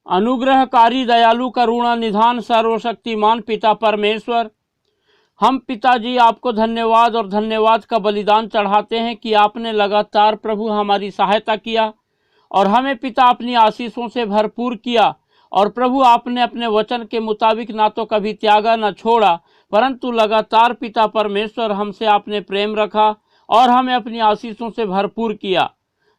अनुग्रहकारी दयालु करुणा निधान सर्वशक्तिमान पिता परमेश्वर, हम पिताजी आपको धन्यवाद और धन्यवाद का बलिदान चढ़ाते हैं कि आपने लगातार प्रभु हमारी सहायता किया और हमें पिता अपनी आशीषों से भरपूर किया। और प्रभु आपने अपने वचन के मुताबिक ना तो कभी त्यागा ना छोड़ा, परंतु लगातार पिता परमेश्वर हमसे आपने प्रेम रखा और हमें अपनी आशीषों से भरपूर किया।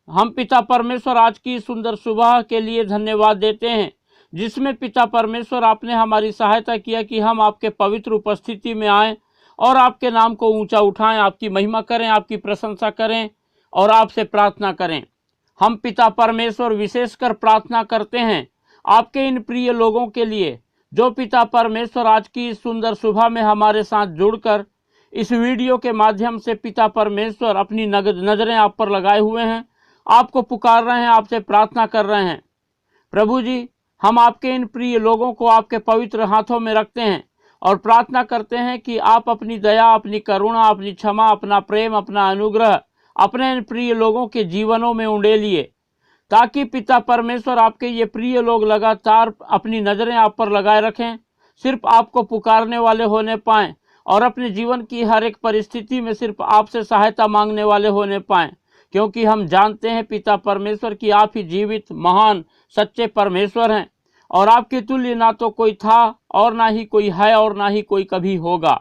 हम पिता परमेश्वर आज की सुंदर सुबह के लिए धन्यवाद देते हैं, जिसमें पिता परमेश्वर आपने हमारी सहायता किया कि हम आपके पवित्र उपस्थिति में आएँ और आपके नाम को ऊंचा उठाएं, आपकी महिमा करें, आपकी प्रशंसा करें और आपसे प्रार्थना करें। हम पिता परमेश्वर विशेषकर प्रार्थना करते हैं आपके इन प्रिय लोगों के लिए, जो पिता परमेश्वर आज की इस सुंदर सुबह में हमारे साथ जुड़कर इस वीडियो के माध्यम से पिता परमेश्वर अपनी नज़रें आप पर लगाए हुए हैं, आपको पुकार रहे हैं, आपसे प्रार्थना कर रहे हैं। प्रभु जी, हम आपके इन प्रिय लोगों को आपके पवित्र हाथों में रखते हैं और प्रार्थना करते हैं कि आप अपनी दया, अपनी करुणा, अपनी क्षमा, अपना प्रेम, अपना अनुग्रह अपने इन प्रिय लोगों के जीवनों में उंडेलिए, ताकि पिता परमेश्वर आपके ये प्रिय लोग लगातार अपनी नज़रें आप पर लगाए रखें, सिर्फ आपको पुकारने वाले होने पाएँ और अपने जीवन की हर एक परिस्थिति में सिर्फ आपसे सहायता मांगने वाले होने पाएँ, क्योंकि हम जानते हैं पिता परमेश्वर कि आप ही जीवित, महान, सच्चे परमेश्वर हैं और आपके तुल्य ना तो कोई था और ना ही कोई है और ना ही कोई कभी होगा।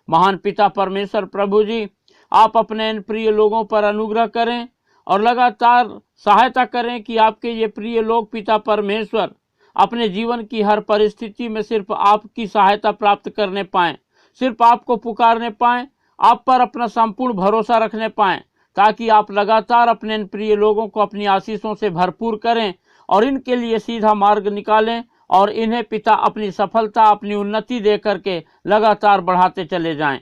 महान पिता परमेश्वर प्रभु जी, आप अपने इन प्रिय लोगों पर अनुग्रह करें और लगातार सहायता करें कि आपके ये प्रिय लोग पिता परमेश्वर अपने जीवन की हर परिस्थिति में सिर्फ आपकी सहायता प्राप्त करने पाएँ, सिर्फ आपको पुकारने पाएँ, आप पर अपना संपूर्ण भरोसा रखने पाएँ, ताकि आप लगातार अपने इन प्रिय लोगों को अपनी आशीषों से भरपूर करें और इनके लिए सीधा मार्ग निकालें और इन्हें पिता अपनी सफलता, अपनी उन्नति दे करके लगातार बढ़ाते चले जाएं।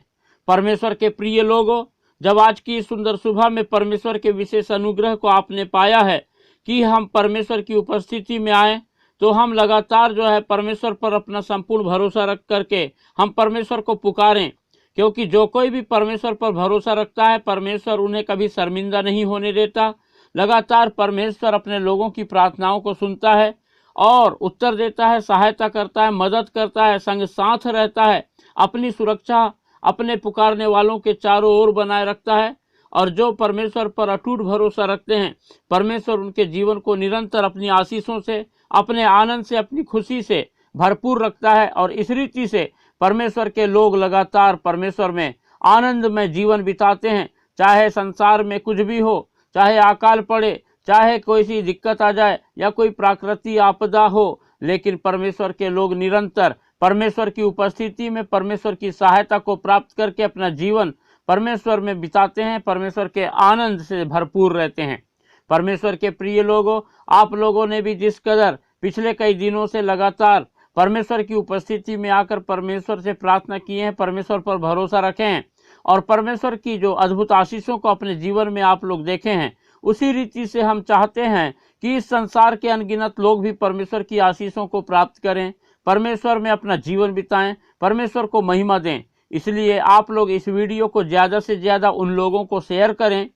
परमेश्वर के प्रिय लोगों, जब आज की सुंदर सुबह में परमेश्वर के विशेष अनुग्रह को आपने पाया है कि हम परमेश्वर की उपस्थिति में आए, तो हम लगातार जो है परमेश्वर पर अपना संपूर्ण भरोसा रख करके हम परमेश्वर को पुकारें, क्योंकि जो कोई भी परमेश्वर पर भरोसा रखता है, परमेश्वर उन्हें कभी शर्मिंदा नहीं होने देता। लगातार परमेश्वर अपने लोगों की प्रार्थनाओं को सुनता है और उत्तर देता है, सहायता करता है, मदद करता है, संग साथ रहता है, अपनी सुरक्षा अपने पुकारने वालों के चारों ओर बनाए रखता है। और जो परमेश्वर पर अटूट भरोसा रखते हैं, परमेश्वर उनके जीवन को निरंतर अपनी आशीषों से, अपने आनंद से, अपनी खुशी से भरपूर रखता है और इस रीति से परमेश्वर के लोग लगातार परमेश्वर में आनंद में जीवन बिताते हैं। चाहे संसार में कुछ भी हो, चाहे अकाल पड़े, चाहे कोई सी दिक्कत आ जाए या कोई प्राकृतिक आपदा हो, लेकिन परमेश्वर के लोग निरंतर परमेश्वर की उपस्थिति में परमेश्वर की सहायता को प्राप्त करके अपना जीवन परमेश्वर में बिताते हैं, परमेश्वर के आनंद से भरपूर रहते हैं। परमेश्वर के प्रिय लोगों, आप लोगों ने भी जिस कदर पिछले कई दिनों से लगातार परमेश्वर की उपस्थिति में आकर परमेश्वर से प्रार्थना की है, परमेश्वर पर भरोसा रखे हैं और परमेश्वर की जो अद्भुत आशीषों को अपने जीवन में आप लोग देखे हैं, उसी रीति से हम चाहते हैं कि इस संसार के अनगिनत लोग भी परमेश्वर की आशीषों को प्राप्त करें, परमेश्वर में अपना जीवन बिताएं, परमेश्वर को महिमा दें। इसलिए आप लोग इस वीडियो को ज़्यादा से ज़्यादा उन लोगों को शेयर करें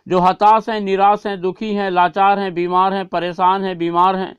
जो हताश हैं, निराश हैं, दुखी हैं, लाचार हैं, बीमार हैं, परेशान हैं, बीमार हैं।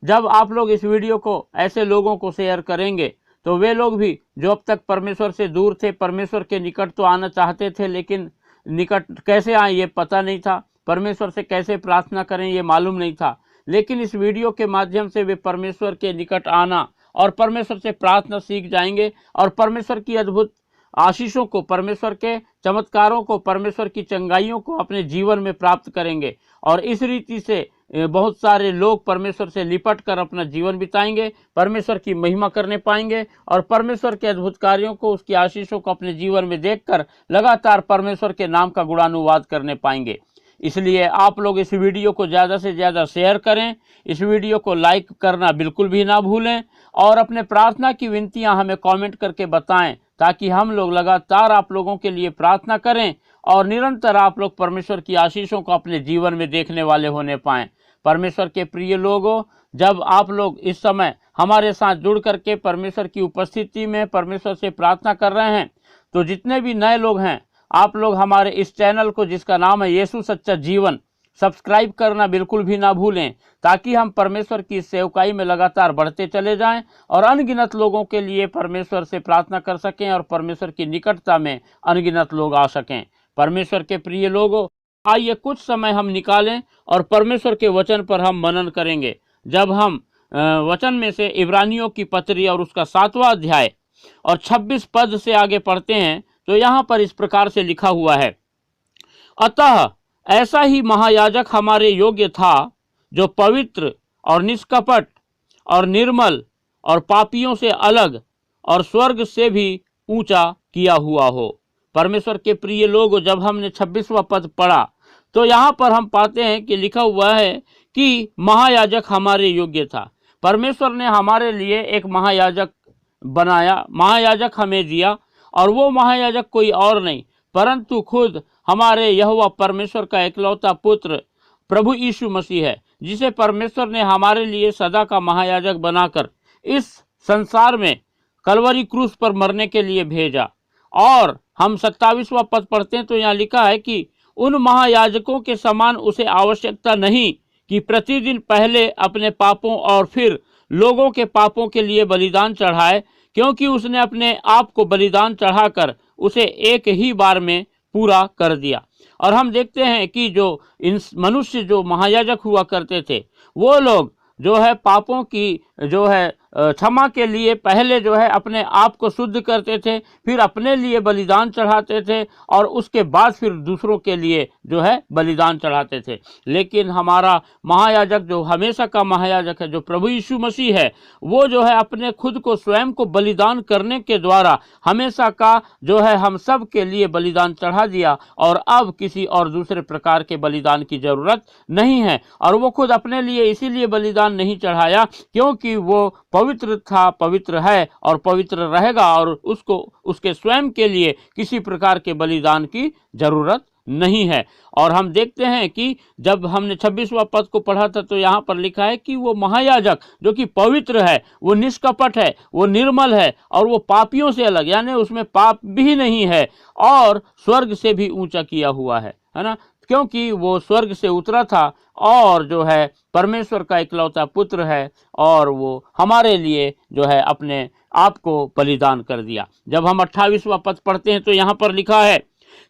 जब आप लोग इस वीडियो को ऐसे लोगों को शेयर करेंगे, तो वे लोग भी जो अब तक परमेश्वर से दूर थे, परमेश्वर के निकट तो आना चाहते थे, लेकिन निकट कैसे आए ये पता नहीं था, परमेश्वर से कैसे प्रार्थना करें ये मालूम नहीं था, लेकिन इस वीडियो के माध्यम से वे परमेश्वर के निकट आना और परमेश्वर से प्रार्थना सीख जाएंगे और परमेश्वर की अद्भुत आशीषों को, परमेश्वर के चमत्कारों को, परमेश्वर की चंगाइयों को अपने जीवन में प्राप्त करेंगे और इस रीति से बहुत सारे लोग परमेश्वर से लिपट कर अपना जीवन बिताएंगे, परमेश्वर की महिमा करने पाएंगे और परमेश्वर के अद्भुत कार्यों को, उसकी आशीषों को अपने जीवन में देखकर लगातार परमेश्वर के नाम का गुणानुवाद करने पाएंगे। इसलिए आप लोग इस वीडियो को ज़्यादा से ज़्यादा शेयर करें, इस वीडियो को लाइक करना बिल्कुल भी ना भूलें और अपने प्रार्थना की विनतियां हमें कमेंट करके बताएं, ताकि हम लोग लगातार आप लोगों के लिए प्रार्थना करें और निरंतर आप लोग परमेश्वर की आशीषों को अपने जीवन में देखने वाले होने पाएं। परमेश्वर के प्रिय लोगों, जब आप लोग इस समय हमारे साथ जुड़ करके परमेश्वर की उपस्थिति में परमेश्वर से प्रार्थना कर रहे हैं, तो जितने भी नए लोग हैं, आप लोग हमारे इस चैनल को, जिसका नाम है यीशु सच्चा जीवन, सब्सक्राइब करना बिल्कुल भी ना भूलें, ताकि हम परमेश्वर की सेवकाई में लगातार बढ़ते चले जाएं और अनगिनत लोगों के लिए परमेश्वर से प्रार्थना कर सकें और परमेश्वर की निकटता में अनगिनत लोग आ सकें। परमेश्वर के प्रिय लोगों, आइए कुछ समय हम निकालें और परमेश्वर के वचन पर हम मनन करेंगे। जब हम वचन में से इब्रानियों की पत्री और उसका 7वां अध्याय और 26 पद से आगे पढ़ते हैं तो यहाँ पर इस प्रकार से लिखा हुआ है, अतः ऐसा ही महायाजक हमारे योग्य था, जो पवित्र और निष्कपट और निर्मल और पापियों से अलग और स्वर्ग से भी ऊंचा किया हुआ हो। परमेश्वर के प्रिय लोग, जब हमने 26वां पद पढ़ा तो यहाँ पर हम पाते हैं कि लिखा हुआ है कि महायाजक हमारे योग्य था। परमेश्वर ने हमारे लिए एक महायाजक बनाया, महायाजक हमें दिया, और वो महायाजक कोई और नहीं परंतु खुद हमारे यहोवा परमेश्वर का इकलौता पुत्र प्रभु यीशु मसीह है, जिसे परमेश्वर ने हमारे लिए सदा का महायाजक बनाकर इस संसार में कलवरी क्रूस पर मरने के लिए भेजा। और हम 27वां पद पढ़ते हैं तो यहाँ लिखा है कि उन महायाजकों के समान उसे आवश्यकता नहीं कि प्रतिदिन पहले अपने पापों और फिर लोगों के पापों के लिए बलिदान चढ़ाए, क्योंकि उसने अपने आप को बलिदान चढ़ाकर उसे एक ही बार में पूरा कर दिया। और हम देखते हैं कि जो इन मनुष्य जो महायाजक हुआ करते थे, वो लोग जो है पापों की जो है क्षमा के लिए पहले जो है अपने आप को शुद्ध करते थे, फिर अपने लिए बलिदान चढ़ाते थे और उसके बाद फिर दूसरों के लिए जो है बलिदान चढ़ाते थे। लेकिन हमारा महायाजक जो हमेशा का महायाजक है, जो प्रभु यीशु मसीह है, वो जो है अपने खुद को स्वयं को बलिदान करने के द्वारा हमेशा का जो है हम सब के लिए बलिदान चढ़ा दिया और अब किसी और दूसरे प्रकार के बलिदान की जरूरत नहीं है। और वो खुद अपने लिए इसीलिए बलिदान नहीं चढ़ाया क्योंकि वो पवित्र था, पवित्र है और पवित्र रहेगा, और उसको उसके स्वयं के लिए किसी प्रकार के बलिदान की जरूरत नहीं है। और हम देखते हैं कि जब हमने 26वां पद को पढ़ा था तो यहाँ पर लिखा है कि वो महायाजक जो कि पवित्र है, वो निष्कपट है, वो निर्मल है और वो पापियों से अलग, यानी उसमें पाप भी नहीं है, और स्वर्ग से भी ऊंचा किया हुआ है ना, क्योंकि वो स्वर्ग से उतरा था और जो है परमेश्वर का इकलौता पुत्र है और वो हमारे लिए जो है अपने आप को बलिदान कर दिया। जब हम 28वां पद पढ़ते हैं तो यहाँ पर लिखा है,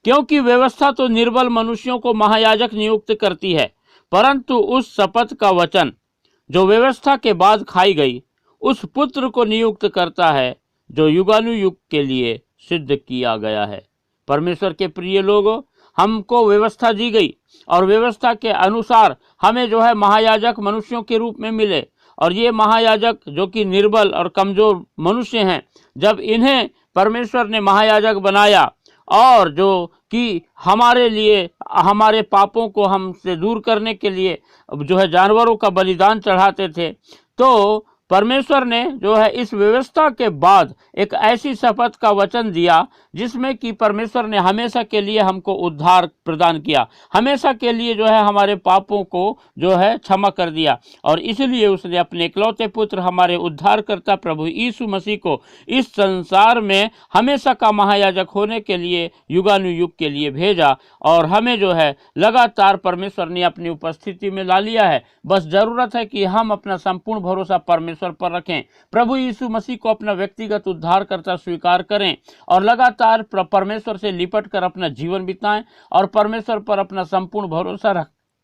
क्योंकि व्यवस्था तो निर्बल मनुष्यों को महायाजक नियुक्त करती है, परंतु उस शपथ का वचन जो व्यवस्था के बाद खाई गई उस पुत्र को नियुक्त करता है, जो युगानुयुग के लिए सिद्ध किया गया है। परमेश्वर के प्रिय लोगों, हमको व्यवस्था दी गई और व्यवस्था के अनुसार हमें जो है महायाजक मनुष्यों के रूप में मिले, और ये महायाजक जो कि निर्बल और कमजोर मनुष्य हैं, जब इन्हें परमेश्वर ने महायाजक बनाया और जो कि हमारे लिए हमारे पापों को हमसे दूर करने के लिए जो है जानवरों का बलिदान चढ़ाते थे, तो परमेश्वर ने जो है इस व्यवस्था के बाद एक ऐसी शपथ का वचन दिया जिसमें कि परमेश्वर ने हमेशा के लिए हमको उद्धार प्रदान किया, हमेशा के लिए जो है हमारे पापों को जो है क्षमा कर दिया, और इसलिए उसने अपने इकलौते पुत्र हमारे उद्धारकर्ता प्रभु यीशु मसीह को इस संसार में हमेशा का महायाजक होने के लिए युगानुयुग के लिए भेजा, और हमें जो है लगातार परमेश्वर ने अपनी उपस्थिति में ला लिया है। बस जरूरत है कि हम अपना संपूर्ण भरोसा परमेश्वर पर रखें, प्रभु यीशु मसीह को अपना व्यक्तिगत उद्धारकर्ता स्वीकार करें और लगातार परमेश्वर से लिपट कर अपना जीवन बिताएं और परमेश्वर पर अपना संपूर्ण भरोसा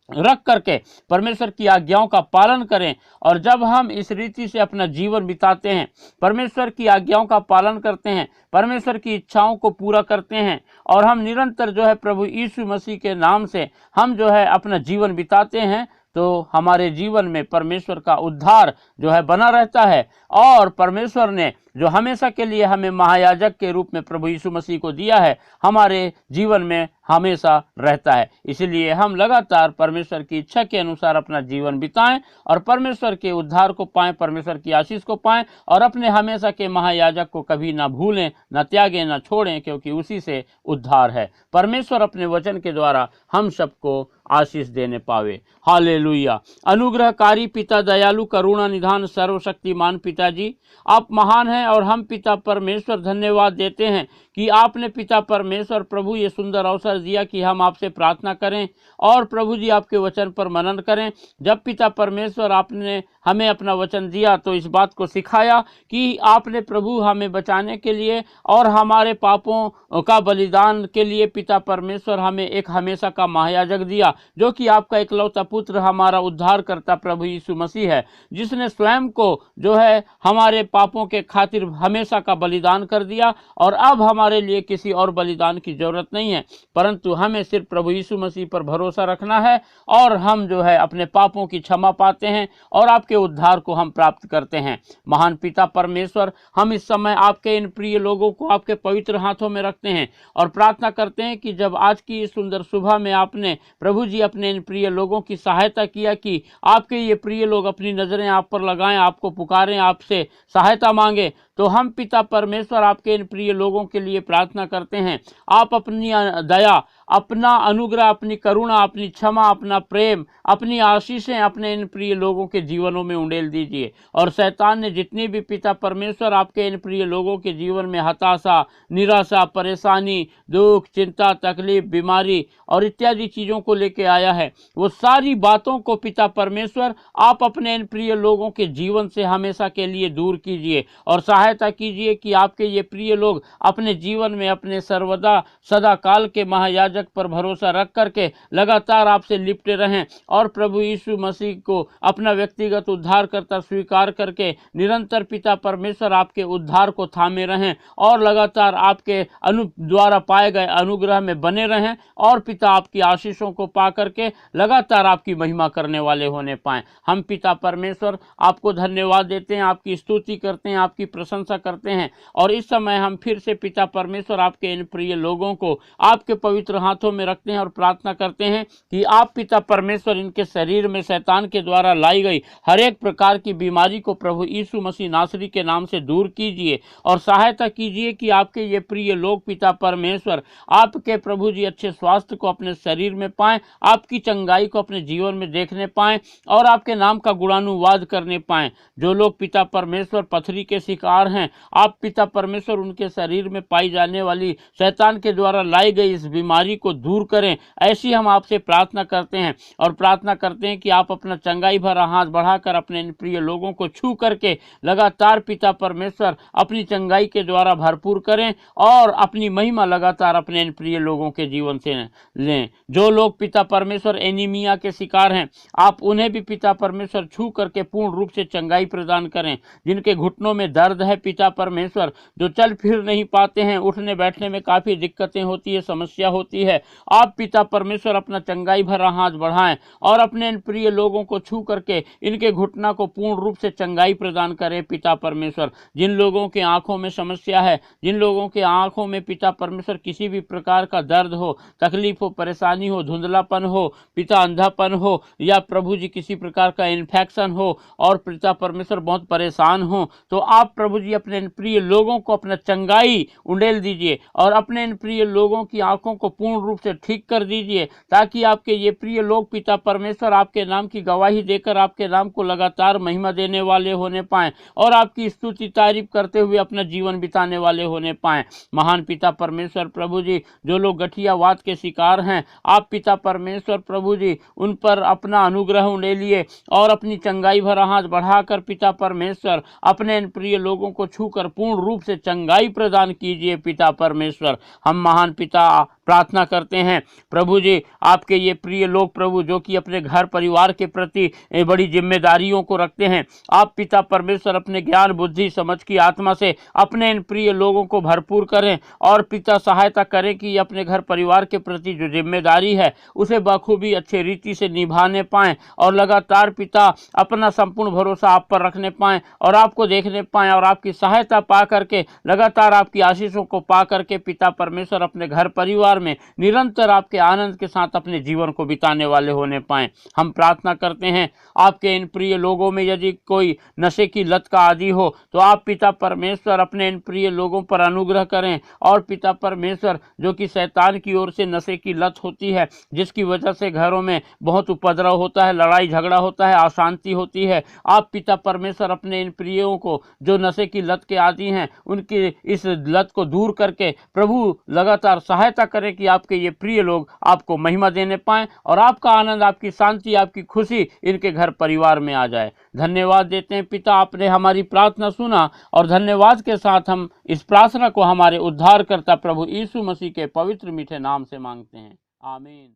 रख करके परमेश्वर की आज्ञाओं का पालन करें। और जब हम इस रीति से अपना जीवन बिताते हैं, परमेश्वर की आज्ञाओं का पालन करते हैं, परमेश्वर की इच्छाओं को पूरा करते हैं और हम निरंतर जो है प्रभु यीशु मसीह के नाम से हम जो है अपना जीवन बिताते हैं, तो हमारे जीवन में परमेश्वर का उद्धार जो है बना रहता है। और परमेश्वर ने जो हमेशा के लिए हमें महायाजक के रूप में प्रभु यीशु मसीह को दिया है, हमारे जीवन में हमेशा रहता है। इसलिए हम लगातार परमेश्वर की इच्छा के अनुसार अपना जीवन बिताएं और परमेश्वर के उद्धार को पाएं, परमेश्वर की आशीष को पाएं और अपने हमेशा के महायाजक को कभी ना भूलें, ना त्यागें, ना छोड़ें, क्योंकि उसी से उद्धार है। परमेश्वर अपने वचन के द्वारा हम सबको आशीष देने पावे। हालेलुया। अनुग्रहकारी पिता, दयालु, करुणा निधान, सर्वशक्तिमान पिताजी, आप महान हैं और हम पिता परमेश्वर धन्यवाद देते हैं कि आपने पिता परमेश्वर प्रभु ये सुंदर अवसर दिया कि हम आपसे प्रार्थना करें और प्रभु जी आपके वचन पर मनन करें। जब पिता परमेश्वर आपने हमें अपना वचन दिया तो इस बात को सिखाया कि आपने प्रभु हमें बचाने के लिए और हमारे पापों का बलिदान के लिए पिता परमेश्वर हमें एक हमेशा का महायाजक दिया, जो कि आपका इकलौता पुत्र हमारा उद्धार करता प्रभु यीशु मसीह है, जिसने स्वयं को जो है हमारे पापों के खातिर हमेशा का बलिदान कर दिया। और अब हमारे लिए किसी और बलिदान की जरूरत नहीं है, परंतु हमें सिर्फ प्रभु यीशु मसीह पर भरोसा रखना है और हम जो है अपने पापों की क्षमा पाते हैं और आपके उद्धार को हम प्राप्त करते हैं। महान पिता परमेश्वर, हम इस समय आपके इन प्रिय लोगों को आपके पवित्र हाथों में रखते हैं और प्रार्थना करते हैं कि जब आज की इस सुंदर सुबह में आपने प्रभु जी अपने इन प्रिय लोगों की सहायता किया कि आपके ये प्रिय लोग अपनी नजरें आप पर लगाएं, आपको पुकारें, आपसे सहायता मांगे, तो हम पिता परमेश्वर आपके इन प्रिय लोगों के लिए प्रार्थना करते हैं। आप अपनी दया, अपना अनुग्रह, अपनी करुणा, अपनी क्षमा, अपना प्रेम, अपनी आशीषें अपने इन प्रिय लोगों के जीवनों में उंडेल दीजिए। और शैतान ने जितनी भी पिता परमेश्वर आपके इन प्रिय लोगों के जीवन में हताशा, निराशा, परेशानी, दुख, चिंता, तकलीफ, बीमारी और इत्यादि चीज़ों को लेके आया है, वो सारी बातों को पिता परमेश्वर आप अपने इन प्रिय लोगों के जीवन से हमेशा के लिए दूर कीजिए और सहायता कीजिए कि आपके ये प्रिय लोग अपने जीवन में अपने सर्वदा सदा काल के महायाजक पर भरोसा रख करके लगातार आपसे लिपटे रहें और प्रभु यीशु मसीह को अपना व्यक्तिगत उद्धारकर्ता स्वीकार करके निरंतर पिता परमेश्वर आपके उद्धार को थामे रहें और लगातार आपके द्वारा पाए गए अनुग्रह में बने रहें और पिता आपकी आशीषों को पा करके लगातार आपकी महिमा करने वाले होने पाएं। हम पिता परमेश्वर आपको धन्यवाद देते हैं, आपकी स्तुति करते हैं, आपकी प्रशंसा करते हैं और इस समय हम फिर से पिता परमेश्वर आपके इन प्रिय लोगों को आपके पवित्र हाथों में रखते हैं और प्रार्थना करते हैं कि आप पिता परमेश्वर इनके शरीर में शैतान के द्वारा लाई गई हर एक प्रकार की बीमारी को प्रभु यीशु मसीह नासरी के नाम से दूर कीजिए और सहायता कीजिए कि आपके ये प्रिय लोग पिता परमेश्वर आपके प्रभु जी अच्छे स्वास्थ्य को अपने शरीर में पाएं, आपकी चंगाई को अपने जीवन में देखने पाएं और आपके नाम का गुणानुवाद करने पाएं। जो लोग पिता परमेश्वर पथरी के शिकार हैं, आप पिता परमेश्वर उनके शरीर में पाई जाने वाली शैतान के द्वारा लाई गई इस बीमारी को दूर करें, ऐसी हम आपसे प्रार्थना करते हैं और प्रार्थना करते हैं कि आप अपना चंगाई भरा हाथ बढ़ाकर अपने इन प्रिय लोगों को छू करके लगातार पिता परमेश्वर अपनी चंगाई के द्वारा भरपूर करें और अपनी महिमा लगातार अपने इन प्रिय लोगों के जीवन से लें। जो लोग पिता परमेश्वर एनीमिया के शिकार हैं, आप उन्हें भी पिता परमेश्वर छू करके पूर्ण रूप से चंगाई प्रदान करें। जिनके घुटनों में दर्द है पिता परमेश्वर, जो चल फिर नहीं पाते हैं, उठने बैठने में काफ़ी दिक्कतें होती है, समस्या होती है, आप पिता परमेश्वर अपना चंगाई भरा हाथ बढ़ाएं और अपने इन प्रिय लोगों को छू करके इनके घुटना को पूर्ण रूप से चंगाई प्रदान करें पिता परमेश्वर। जिन लोगों के आंखों में समस्या है, जिन लोगों के आंखों में पिता परमेश्वर किसी भी प्रकार का दर्द हो, तकलीफ हो, परेशानी हो, धुंधलापन हो, पिता अंधापन हो या प्रभु जी किसी प्रकार का इन्फेक्शन हो और पिता परमेश्वर बहुत परेशान हो, तो आप प्रभु जी अपने इन प्रिय लोगों को अपना चंगाई उंडेल दीजिए और अपने इन प्रिय लोगों की आंखों को पूर्ण रूप से ठीक कर दीजिए, ताकि आपके ये प्रिय लोग पिता परमेश्वर आपके नाम की गवाही देकर आपके नाम को लगातार महिमा देने वाले होने पाएं और आपकी स्तुति तारीफ करते हुए अपना जीवन बिताने वाले होने पाएं। महान पिता परमेश्वर प्रभु जी, जो लोग गठियावाद के शिकार हैं, आप पिता परमेश्वर प्रभु जी उन पर अपना अनुग्रह उंडेलिए और अपनी चंगाई भरा हाथ बढ़ाकर पिता परमेश्वर अपने इन प्रिय लोगों को छूकर पूर्ण रूप से चंगाई प्रदान कीजिए पिता परमेश्वर। हम महान पिता प्रार्थना करते हैं प्रभु जी, आपके ये प्रिय लोग प्रभु जो कि अपने घर परिवार के प्रति बड़ी जिम्मेदारियों को रखते हैं, आप पिता परमेश्वर अपने ज्ञान बुद्धि समझ की आत्मा से अपने इन प्रिय लोगों को भरपूर करें और पिता सहायता करें कि अपने घर परिवार के प्रति जो जिम्मेदारी है उसे बखूबी अच्छे रीति से निभाने पाएं और लगातार पिता अपना संपूर्ण भरोसा आप पर रखने पाएं और आपको देखने पाएं और आपकी सहायता पा करके लगातार आपकी आशीषों को पा करके पिता परमेश्वर अपने घर परिवार परिवार में निरंतर आपके आनंद के साथ अपने जीवन को बिताने वाले होने पाएं। हम प्रार्थना करते हैं आपके इन प्रिय लोगों में यदि कोई नशे की लत का आदी हो तो आप पिता परमेश्वर अपने इन प्रिय लोगों पर अनुग्रह करें। और पिता परमेश्वर जो कि शैतान की ओर से नशे की लत होती है, जिसकी वजह से घरों में बहुत उपद्रव होता है, लड़ाई झगड़ा होता है, अशांति होती है, आप पिता परमेश्वर अपने इन प्रियों को जो नशे की लत के आदी हैं उनकी इस लत को दूर करके प्रभु लगातार सहायता करें कि आपके ये प्रिय लोग आपको महिमा देने पाएं और आपका आनंद, आपकी शांति, आपकी खुशी इनके घर परिवार में आ जाए। धन्यवाद देते हैं पिता, आपने हमारी प्रार्थना सुना और धन्यवाद के साथ हम इस प्रार्थना को हमारे उद्धारकर्ता प्रभु यीशु मसीह के पवित्र मीठे नाम से मांगते हैं, आमीन।